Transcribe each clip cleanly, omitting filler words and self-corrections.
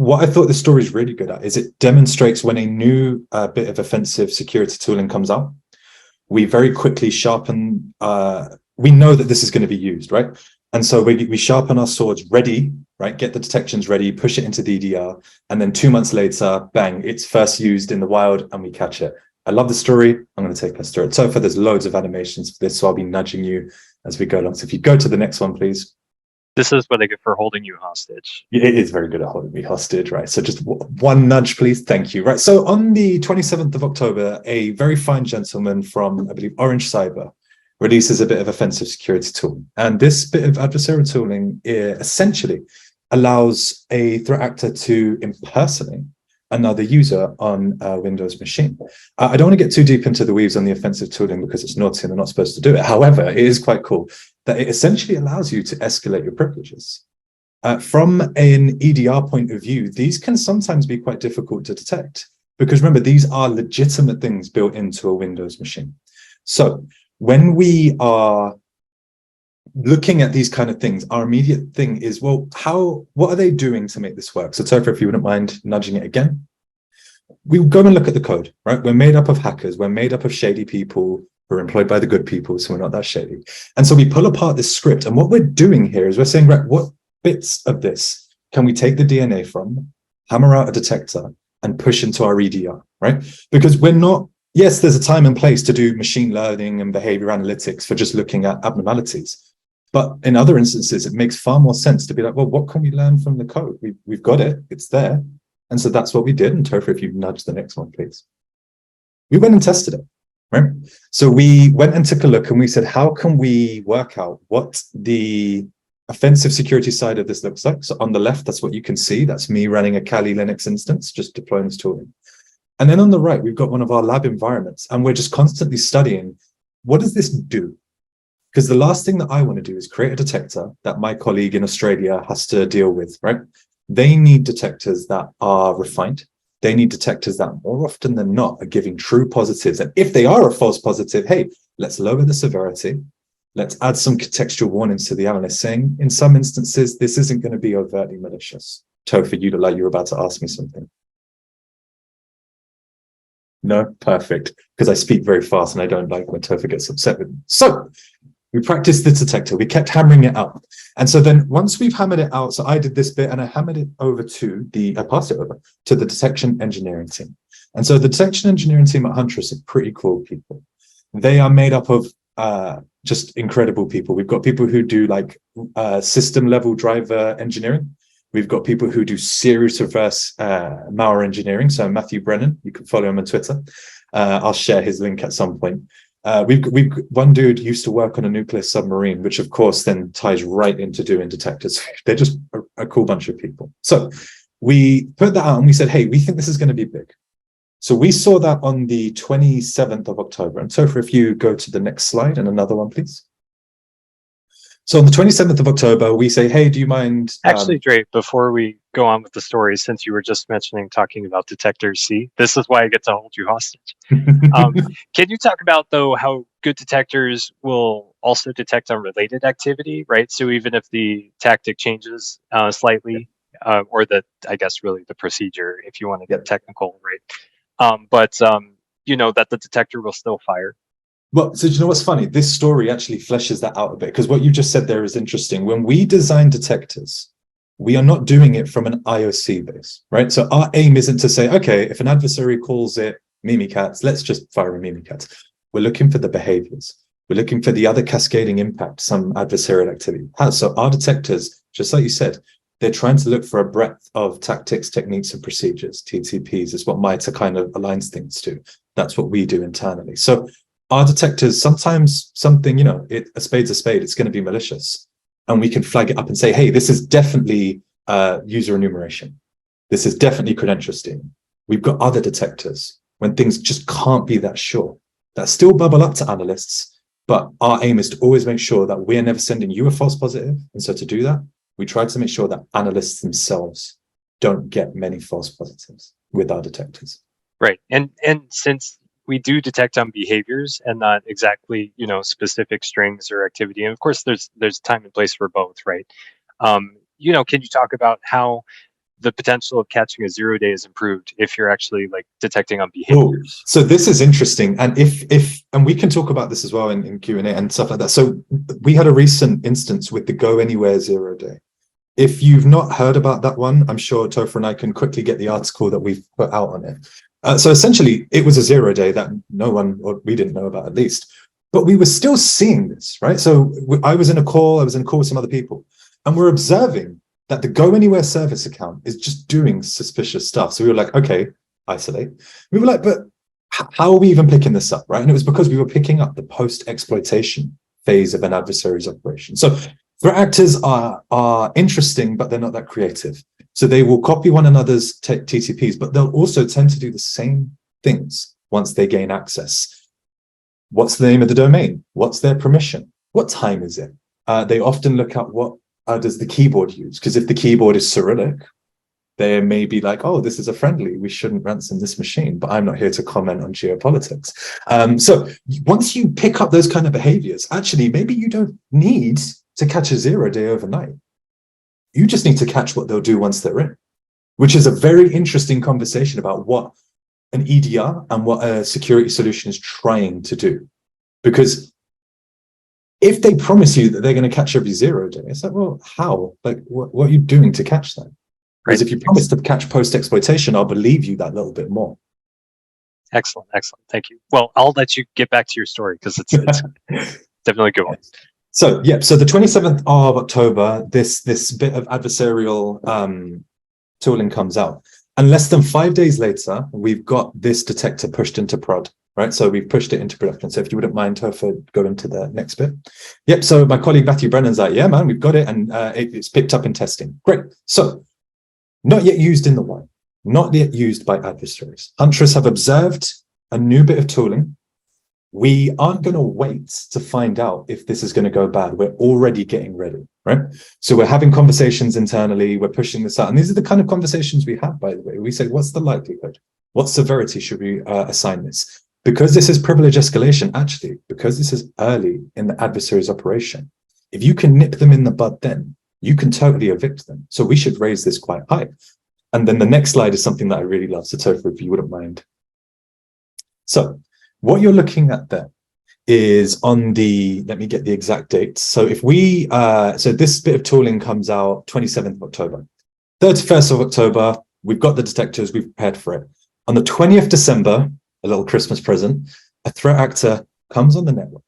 what I thought the story is really good at is it demonstrates when a new bit of offensive security tooling comes out, we very quickly sharpen, we know that this is going to be used, right? And so we sharpen our swords ready, right? Get the detections ready, push it into the EDR, and then 2 months later, bang, it's first used in the wild and we catch it. I love the story. I'm going to take us through it. So far, there's loads of animations for this, so I'll be nudging you as we go along. So if you go to the next one, please. This is what I get for holding you hostage. It is very good at holding me hostage, right? So just one nudge, please. Thank you. Right. So on the 27th of October, a very fine gentleman from, I believe, Orange Cyber releases a bit of offensive security tool. And this bit of adversarial tooling essentially allows a threat actor to impersonate another user on a Windows machine. I don't want to get too deep into the weaves on the offensive tooling because it's naughty and they're not supposed to do it. However, it is quite cool that it essentially allows you to escalate your privileges. From an EDR point of view, these can sometimes be quite difficult to detect because remember, these are legitimate things built into a Windows machine. So when we are looking at these kind of things, our immediate thing is, well, what are they doing to make this work? So Topher, if you wouldn't mind nudging it again. We go and look at the code, right? We're made up of hackers. We're made up of shady people who are employed by the good people, so we're not that shady. And so we pull apart this script. And what we're doing here is we're saying, right, what bits of this can we take the DNA from, hammer out a detector, and push into our EDR, right? Because we're not, yes, there's a time and place to do machine learning and behavior analytics for just looking at abnormalities. But in other instances, it makes far more sense to be like, well, what can we learn from the code? We've got it, it's there. And so that's what we did. And Topher, if you nudge the next one, please. We went and tested it, right? So we went and took a look and we said, how can we work out what the offensive security side of this looks like? So on the left, that's what you can see. That's me running a Kali Linux instance, just deploying this tooling. And then on the right, we've got one of our lab environments and we're just constantly studying, what does this do? Because the last thing that I want to do is create a detector that my colleague in Australia has to deal with, right? They need detectors that are refined. They need detectors that more often than not are giving true positives. And if they are a false positive, hey, let's lower the severity. Let's add some contextual warnings to the analyst saying, in some instances, this isn't going to be overtly malicious. Topher, you look like you're about to ask me something. No, perfect. Because I speak very fast and I don't like when Topher gets upset with me. So we practiced the detector. We kept hammering it out. And so then once we've hammered it out, so I did this bit and I hammered it over I passed it over to the detection engineering team. And so the detection engineering team at Huntress are pretty cool people. They are made up of just incredible people. We've got people who do like system level driver engineering. We've got people who do serious reverse malware engineering. So Matthew Brennan, you can follow him on Twitter. I'll share his link at some point. We've one dude used to work on a nuclear submarine, which of course then ties right into doing detectors. They're just a cool bunch of people. So we put that out and we said, hey, we think this is going to be big. So we saw that on the 27th of October. And so if you go to the next slide and another one, please. So on the 27th of October, we say, hey, do you mind? Actually, Dray, before we go on with the story, since you were just talking about detectors, see, this is why I get to hold you hostage. Can you talk about, though, how good detectors will also detect unrelated activity, right? So even if the tactic changes slightly, or I guess really the procedure, if you want to get technical, right? You know, that the detector will still fire. Well, so do you know what's funny? This story actually fleshes that out a bit because what you just said there is interesting. When we design detectors, we are not doing it from an IOC base, right? So our aim isn't to say, okay, if an adversary calls it Mimikatz, let's just fire a Mimikatz. We're looking for the behaviors. We're looking for the other cascading impact some adversarial activity has. So our detectors, just like you said, they're trying to look for a breadth of tactics, techniques, and procedures. TTPs is what MITRE kind of aligns things to. That's what we do internally. So our detectors, sometimes something, you know, a spade's a spade, it's going to be malicious. And we can flag it up and say, hey, this is definitely user enumeration. This is definitely credential stealing. We've got other detectors when things just can't be that sure. That still bubble up to analysts, but our aim is to always make sure that we're never sending you a false positive. And so to do that, we try to make sure that analysts themselves don't get many false positives with our detectors. Right. And since we do detect on behaviors and not exactly, you know, specific strings or activity. And of course, there's time and place for both, right? You know, can you talk about how the potential of catching a 0 day is improved if you're actually like detecting on Cool. behaviors. So this is interesting, and and we can talk about this as well in Q&A and stuff like that. So we had a recent instance with the Go Anywhere 0 day. If you've not heard about that one, I'm sure Topher and I can quickly get the article that we've put out on it. So essentially, it was a 0 day that no one, or we didn't know about at least, but we were still seeing this, right? So I was in a call with some other people, and we're observing that the Go Anywhere service account is just doing suspicious stuff. So we were like, okay, isolate. We were like, but how are we even picking this up, right? And it was because we were picking up the post-exploitation phase of an adversary's operation. So threat actors are interesting, but they're not that creative. So they will copy one another's TTPs, but they'll also tend to do the same things once they gain access. What's the name of the domain? What's their permission? What time is it? They often look at what does the keyboard use? Because if the keyboard is Cyrillic, they may be like, oh, this is a friendly, we shouldn't ransom this machine, but I'm not here to comment on geopolitics. So once you pick up those kind of behaviors, actually, maybe you don't need to catch a 0 day overnight. You just need to catch what they'll do once they're in, which is a very interesting conversation about what an EDR and what a security solution is trying to do. Because if they promise you that they're going to catch every 0 day, it's like, well, how? Like, what are you doing to catch that? Because if you promise to catch post-exploitation, I'll believe you that little bit more. Excellent. Thank you. Well, I'll let you get back to your story because it's definitely a good one. So, yeah, so the 27th of October, this bit of adversarial tooling comes out. And less than 5 days later, we've got this detector pushed into prod, right? So we've pushed it into production. So if you wouldn't mind, Topher, go into the next bit. Yep, so my colleague Matthew Brennan's like, yeah, man, we've got it. And it's picked up in testing. Great. So not yet used in the wild, not yet used by adversaries. Huntress have observed a new bit of tooling. We aren't going to wait to find out if this is going to go bad. We're already getting ready, right? So we're having conversations internally. We're pushing this out. And these are the kind of conversations we have, by the way. We say, what's the likelihood? What severity should we assign this? Because this is privilege escalation, actually, because this is early in the adversary's operation, if you can nip them in the bud then, you can totally evict them. So we should raise this quite high. And then the next slide is something that I really love. So Topher, if you wouldn't mind. So what you're looking at there is on the, let me get the exact date. So if we, so this bit of tooling comes out 27th of October. 31st of October, we've got the detectors, we've prepared for it. On the 20th of December, a little Christmas present, a threat actor comes on the network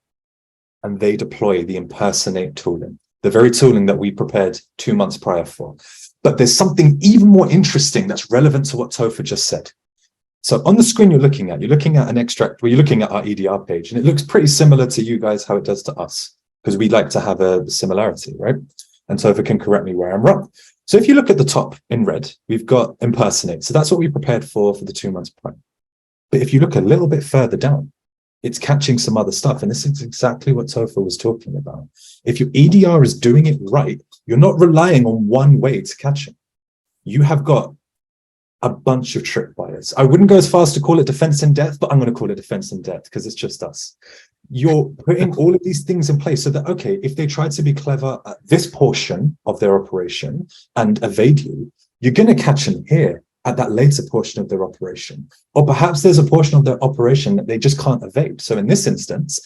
and they deploy the impersonate tooling, the very tooling that we prepared 2 months prior for. But there's something even more interesting that's relevant to what Topher just said. So on the screen you're looking at an extract where you're looking at our EDR page, and it looks pretty similar to you guys, how it does to us, because we like to have a similarity, right? And Topher can correct me where I'm wrong. So if you look at the top in red, we've got impersonate. So that's what we prepared for the 2 months prior. But if you look a little bit further down, it's catching some other stuff. And this is exactly what Topher was talking about. If your EDR is doing it right, you're not relying on one way to catch it. You have got a bunch of tripwires. I wouldn't go as far as to call it defense in depth, but I'm going to call it defense in depth because it's just us. You're putting all of these things in place so that, okay, if they try to be clever at this portion of their operation and evade you, you're going to catch them here at that later portion of their operation. Or perhaps there's a portion of their operation that they just can't evade. So in this instance,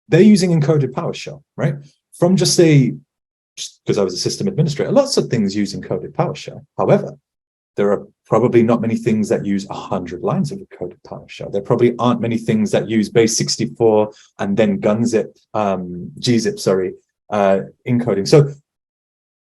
they're using encoded PowerShell, right? From just because I was a system administrator, lots of things use encoded PowerShell. However, there are probably not many things that use 100 lines of encoded PowerShell. There probably aren't many things that use base 64 and then gzip encoding. So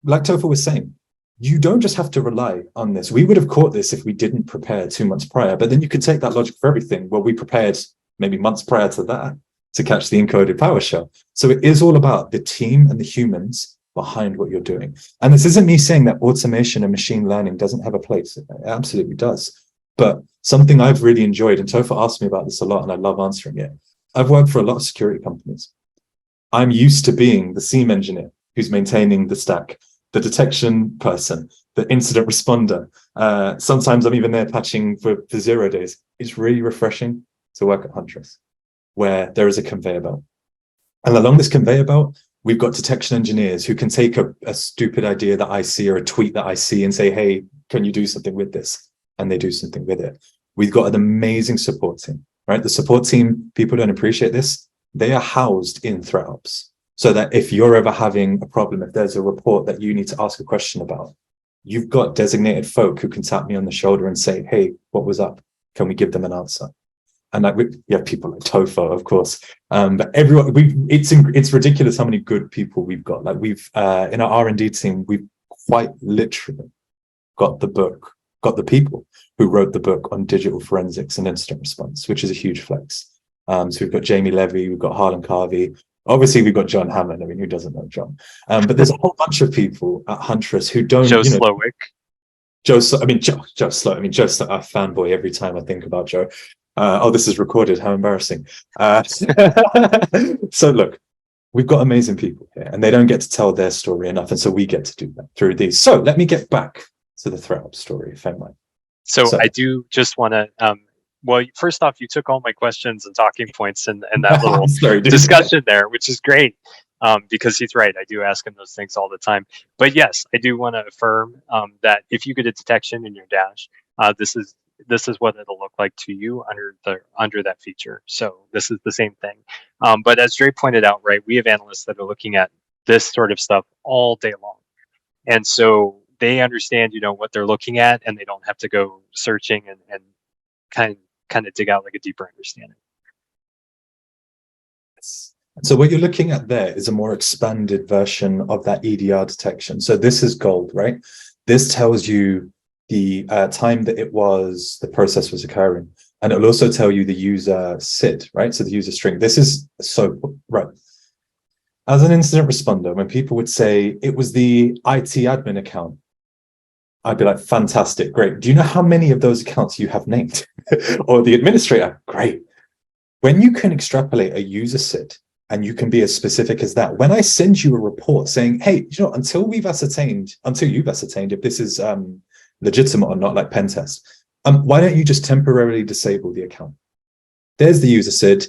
like Topher was saying, you don't just have to rely on this. We would have caught this if we didn't prepare 2 months prior, but then you could take that logic for everything. Well, we prepared maybe months prior to that to catch the encoded PowerShell. So it is all about the team and the humans behind what you're doing. And this isn't me saying that automation and machine learning doesn't have a place. It absolutely does. But something I've really enjoyed, and Topher asked me about this a lot, and I love answering it. I've worked for a lot of security companies. I'm used to being the SIEM engineer who's maintaining the stack, the detection person, the incident responder. Sometimes I'm even there patching for 0 days. It's really refreshing to work at Huntress, where there is a conveyor belt. And along this conveyor belt, We've got detection engineers who can take a stupid idea that I see or a tweet that I see and say, hey, can you do something with this? And they do something with it. We've got an amazing support team, right? The support team, people don't appreciate this. They are housed in ThreatOps, so that if you're ever having a problem, if there's a report that you need to ask a question about, you've got designated folk who can tap me on the shoulder and say, hey, what was up? Can we give them an answer? And like, we have people like Topher, of course, but everyone, it's ridiculous how many good people we've got. Like we've, in our R&D team, we've quite literally got the people who wrote the book on digital forensics and incident response, which is a huge flex. So we've got Jamie Levy, we've got Harlan Carvey, obviously we've got John Hammond. I mean, who doesn't know John? But there's a whole bunch of people at Huntress who don't, Joe Slowick. Joe Slow, I fanboy every time I think about Joe. This is recorded. How embarrassing. So look, we've got amazing people here and they don't get to tell their story enough. And so we get to do that through these. So let me get back to the ThreatOps story, if I might. So I do just want to, well, first off, you took all my questions and talking points and that little discussion there, which is great. Because he's right. I do ask him those things all the time. But yes, I do want to affirm that if you get a detection in your dash, this is what it'll look like to you under that feature. So this is the same thing. But as Dray pointed out, right, we have analysts that are looking at this sort of stuff all day long, and so they understand, what they're looking at, and they don't have to go searching and kind of dig out like a deeper understanding. So what you're looking at there is a more expanded version of that EDR detection. So this is gold, right? This tells you the time that the process was occurring. And it'll also tell you the user SID, right? So the user string. This is so, right. As an incident responder, when people would say it was the IT admin account, I'd be like, fantastic, great. Do you know how many of those accounts you have named? Or the administrator? Great. When you can extrapolate a user SID, and you can be as specific as that. When I send you a report saying, hey, until you've ascertained if this is legitimate or not, like pen test, why don't you just temporarily disable the account? There's the user SID.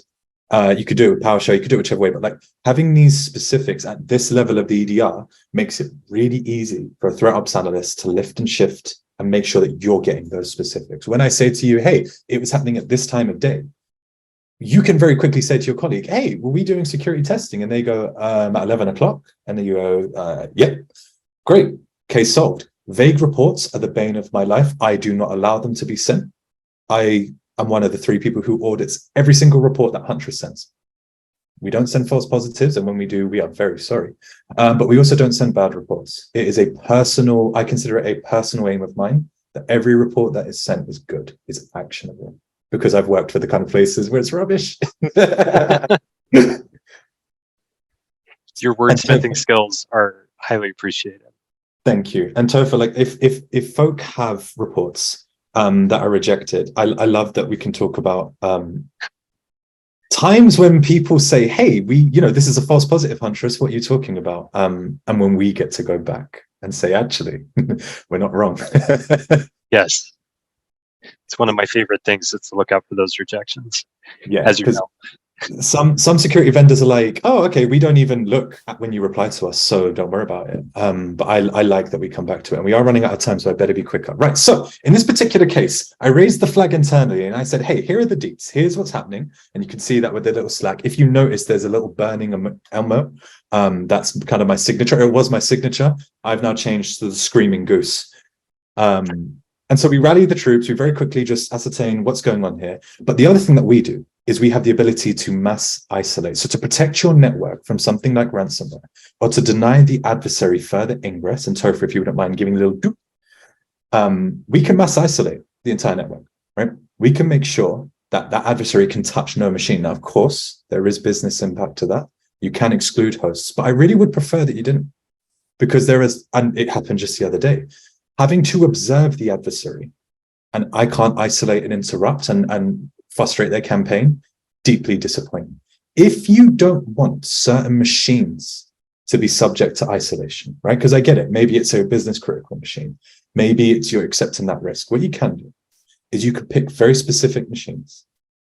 You could do it with PowerShell, you could do it whichever way, but like having these specifics at this level of the EDR makes it really easy for a ThreatOps analyst to lift and shift and make sure that you're getting those specifics. When I say to you, hey, it was happening at this time of day, you can very quickly say to your colleague, hey, were we doing security testing? And they go, at 11 o'clock. And then you go, yep, great, case solved. Vague reports are the bane of my life. I do not allow them to be sent. I am one of the 3 people who audits every single report that Huntress sends. We don't send false positives. And when we do, we are very sorry. But we also don't send bad reports. It is I consider it a personal aim of mine that every report that is sent is good, is actionable. Because I've worked for the kind of places where it's rubbish. Your wordsmithing skills are highly appreciated. Thank you. And Topher, like if folk have reports that are rejected, I love that we can talk about times when people say, hey, this is a false positive, Huntress, what are you talking about? And when we get to go back and say, actually, we're not wrong. Yes. It's one of my favorite things is to look out for those rejections. Yeah, as you know. Some security vendors are like, oh, okay, we don't even look at when you reply to us, so don't worry about it. But I like that we come back to it, and we are running out of time, so I better be quicker. Right, so in this particular case, I raised the flag internally, and I said, hey, here are the deets. Here's what's happening, and you can see that with the little Slack. If you notice, there's a little burning emote. That's kind of my signature. It was my signature. I've now changed to the screaming goose. And so we rally the troops. We very quickly just ascertain what's going on here. But the other thing that we do is we have the ability to mass isolate. So to protect your network from something like ransomware, or to deny the adversary further ingress, and Topher, if you wouldn't mind giving a little doop, we can mass isolate the entire network, right? We can make sure that that adversary can touch no machine. Now, of course, there is business impact to that. You can exclude hosts, but I really would prefer that you didn't, because there is, and it happened just the other day, having to observe the adversary, and I can't isolate and interrupt and frustrate their campaign, deeply disappointing. If you don't want certain machines to be subject to isolation, right? Because I get it. Maybe it's a business critical machine. Maybe it's you're accepting that risk. What you can do is you could pick very specific machines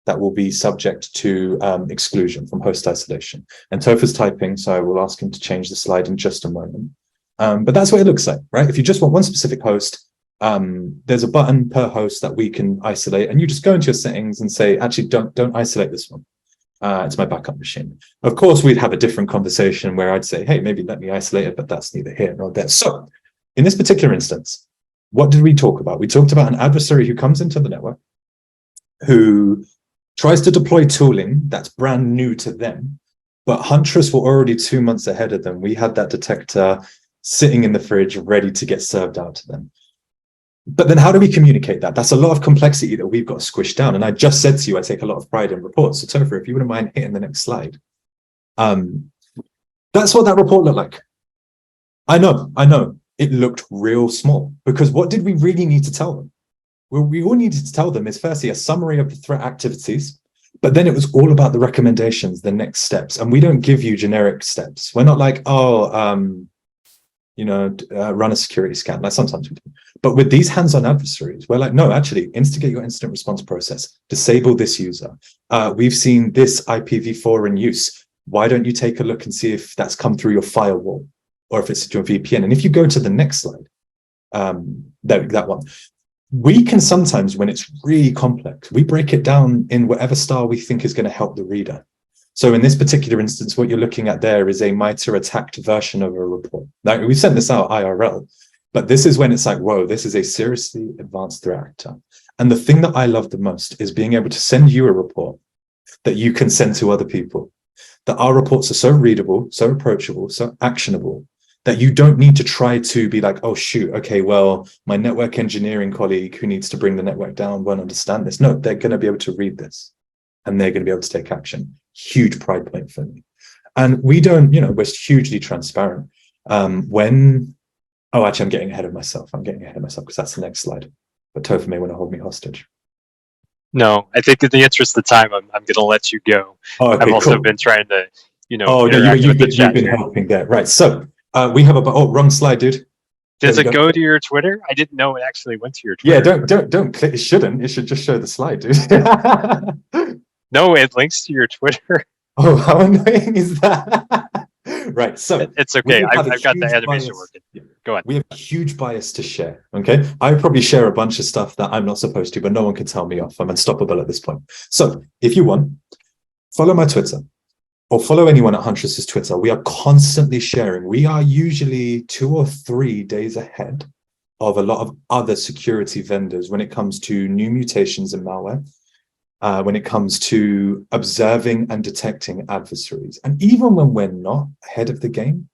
that will be subject to exclusion from host isolation. And Topher's typing, so I will ask him to change the slide in just a moment. But that's what it looks like, right? If you just want one specific host, there's a button per host that we can isolate, and you just go into your settings and say, actually, don't isolate this one. It's my backup machine. Of course, we'd have a different conversation where I'd say, hey, maybe let me isolate it, but that's neither here nor there. So in this particular instance, what did we talk about? We talked about an adversary who comes into the network, who tries to deploy tooling that's brand new to them, but Huntress were already 2 months ahead of them. We had that detector sitting in the fridge, ready to get served out to them. But then how do we communicate that? That's a lot of complexity that we've got to squish down. And I just said to you, I take a lot of pride in reports. So Topher, if you wouldn't mind hitting the next slide. That's what that report looked like. I know, it looked real small, because what did we really need to tell them? Well, we all needed to tell them is firstly a summary of the threat activities, but then it was all about the recommendations, the next steps. And we don't give you generic steps. We're not like, run a security scan. Like sometimes we do. But with these hands-on adversaries, we're like, no, actually, instigate your incident response process. Disable this user. We've seen this IPv4 in use. Why don't you take a look and see if that's come through your firewall or if it's your VPN? And if you go to the next slide, that one, we can sometimes, when it's really complex, we break it down in whatever style we think is going to help the reader. So in this particular instance, what you're looking at there is a MITRE attacked version of a report. Now, we sent this out IRL, but this is when it's like, whoa, this is a seriously advanced threat actor. And the thing that I love the most is being able to send you a report that you can send to other people, that our reports are so readable, so approachable, so actionable, that you don't need to try to be like, oh, shoot, okay, well, my network engineering colleague who needs to bring the network down won't understand this. No, they're going to be able to read this and they're going to be able to take action. Huge pride point for me. And we don't, we're hugely transparent. Actually, I'm getting ahead of myself. Because that's the next slide. But Topher may want to hold me hostage. No, I think in the interest of time, I'm going to let you go. Oh, okay, I've also cool. been trying to, you've been helping there. Right. So we have wrong slide, dude. Does it go to your Twitter? I didn't know it actually went to your Twitter. Yeah, don't click. It shouldn't. It should just show the slide, dude. No, it links to your Twitter. Oh, how annoying is that? Right. So it's okay. I've got the animation working. Go on. We have a huge bias to share. Okay. I probably share a bunch of stuff that I'm not supposed to, but no one can tell me off. I'm unstoppable at this point. So if you want, follow my Twitter or follow anyone at Huntress's Twitter. We are constantly sharing. We are usually 2 or 3 days ahead of a lot of other security vendors when it comes to new mutations in malware. When it comes to observing and detecting adversaries. And even when we're not ahead of the game,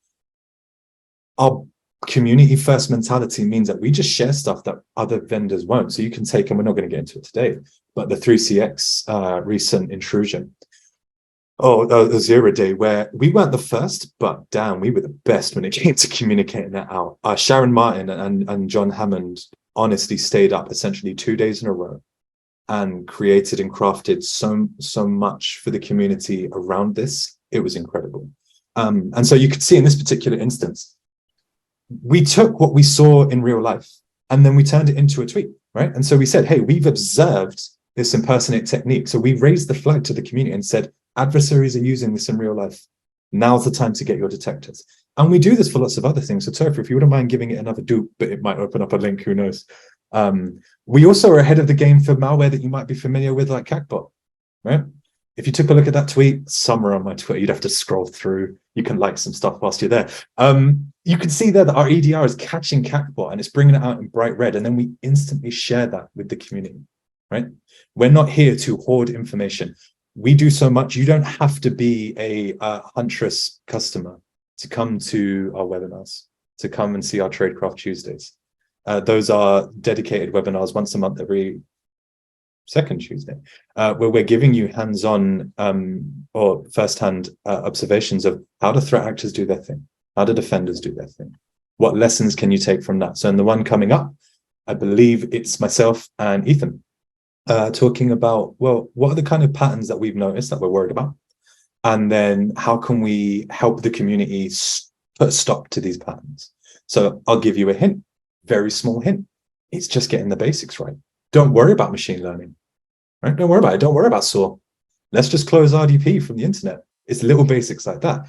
our community first mentality means that we just share stuff that other vendors won't. So you can take, and we're not going to get into it today, but the 3CX recent intrusion, the 0 day, where we weren't the first, but damn, we were the best when it came to communicating that out. Sharon Martin and John Hammond honestly stayed up essentially 2 days in a row and created and crafted so much for the community around this. It was incredible. And so you could see in this particular instance, we took what we saw in real life and then we turned it into a tweet, right? And so we said, hey, we've observed this impersonate technique. So we raised the flag to the community and said, adversaries are using this in real life. Now's the time to get your detectors. And we do this for lots of other things. So Topher, if you wouldn't mind giving it another dupe, but it might open up a link, who knows? We also are ahead of the game for malware that you might be familiar with, like CACBot, right? If you took a look at that tweet, somewhere on my Twitter, you'd have to scroll through. You can like some stuff whilst you're there. You can see there that our EDR is catching CACBot and it's bringing it out in bright red. And then we instantly share that with the community, right? We're not here to hoard information. We do so much. You don't have to be a Huntress customer to come to our webinars, to come and see our Tradecraft Tuesdays. Those are dedicated webinars once a month, every second Tuesday, where we're giving you hands-on or first-hand observations of how do threat actors do their thing? How do defenders do their thing? What lessons can you take from that? So in the one coming up, I believe it's myself and Ethan talking about, well, what are the kind of patterns that we've noticed that we're worried about? And then how can we help the community put a stop to these patterns? So I'll give you a hint. Very small hint. It's just getting the basics right. Don't worry about machine learning. right? Don't worry about it. Don't worry about SOAR. Let's just close RDP from the internet. It's little basics like that.